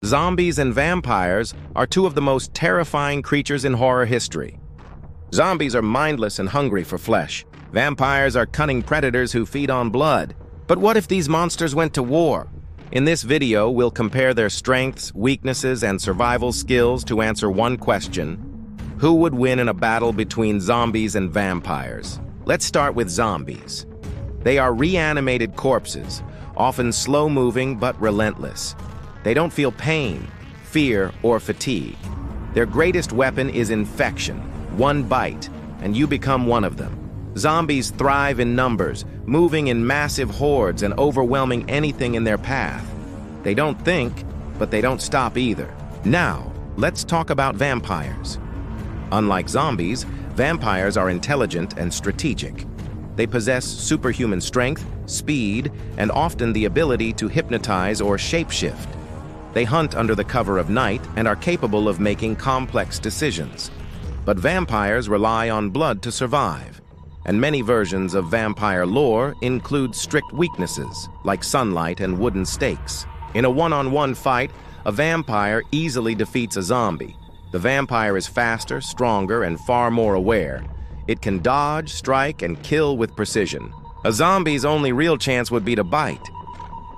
Zombies and vampires are two of the most terrifying creatures in horror history. Zombies are mindless and hungry for flesh. Vampires are cunning predators who feed on blood. But what if these monsters went to war? In this video, we'll compare their strengths, weaknesses, and survival skills to answer one question: who would win in a battle between zombies and vampires? Let's start with zombies. They are reanimated corpses, often slow-moving but relentless. They don't feel pain, fear, or fatigue. Their greatest weapon is infection. One bite, and you become one of them. Zombies thrive in numbers, moving in massive hordes and overwhelming anything in their path. They don't think, but they don't stop either. Now, let's talk about vampires. Unlike zombies, vampires are intelligent and strategic. They possess superhuman strength, speed, and often the ability to hypnotize or shapeshift. They hunt under the cover of night and are capable of making complex decisions. But vampires rely on blood to survive, and many versions of vampire lore include strict weaknesses, like sunlight and wooden stakes. In a one-on-one fight, a vampire easily defeats a zombie. The vampire is faster, stronger, and far more aware. It can dodge, strike, and kill with precision. A zombie's only real chance would be to bite,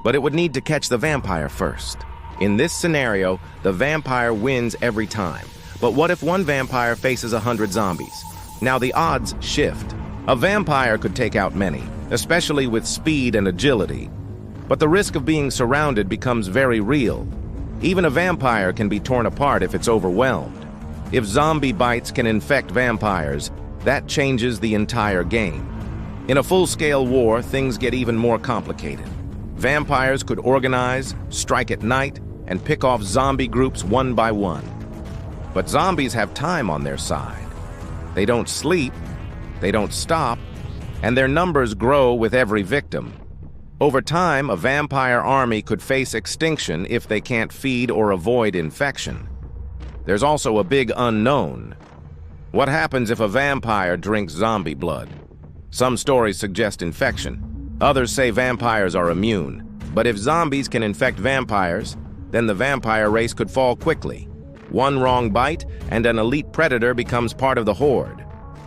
but it would need to catch the vampire first. In this scenario, the vampire wins every time. But what if one vampire faces 100 zombies? Now the odds shift. A vampire could take out many, especially with speed and agility. But the risk of being surrounded becomes very real. Even a vampire can be torn apart if it's overwhelmed. If zombie bites can infect vampires, that changes the entire game. In a full-scale war, things get even more complicated. Vampires could organize, strike at night, and pick off zombie groups one by one. But zombies have time on their side. They don't sleep, they don't stop, and their numbers grow with every victim. Over time, a vampire army could face extinction if they can't feed or avoid infection. There's also a big unknown. What happens if a vampire drinks zombie blood? Some stories suggest infection. Others say vampires are immune. But if zombies can infect vampires, then the vampire race could fall quickly. One wrong bite, and an elite predator becomes part of the horde.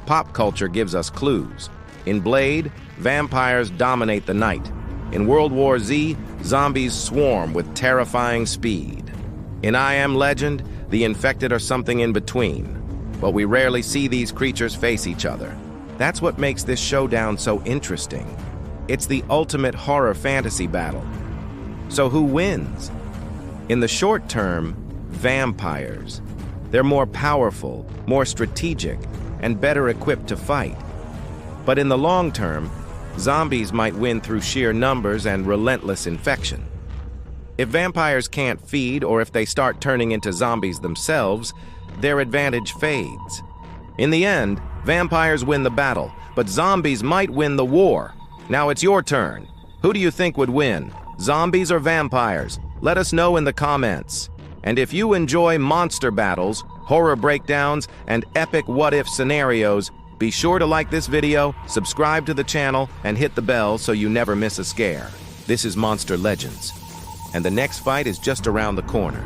Pop culture gives us clues. In Blade, vampires dominate the night. In World War Z, zombies swarm with terrifying speed. In I Am Legend, the infected are something in between. But we rarely see these creatures face each other. That's what makes this showdown so interesting. It's the ultimate horror fantasy battle. So who wins? In the short term, vampires. They're more powerful, more strategic, and better equipped to fight. But in the long term, zombies might win through sheer numbers and relentless infection. If vampires can't feed, or if they start turning into zombies themselves, their advantage fades. In the end, vampires win the battle, but zombies might win the war. Now it's your turn. Who do you think would win? Zombies or vampires? Let us know in the comments. And if you enjoy monster battles, horror breakdowns, and epic what-if scenarios, be sure to like this video, subscribe to the channel, and hit the bell so you never miss a scare. This is Monster Legends, and the next fight is just around the corner.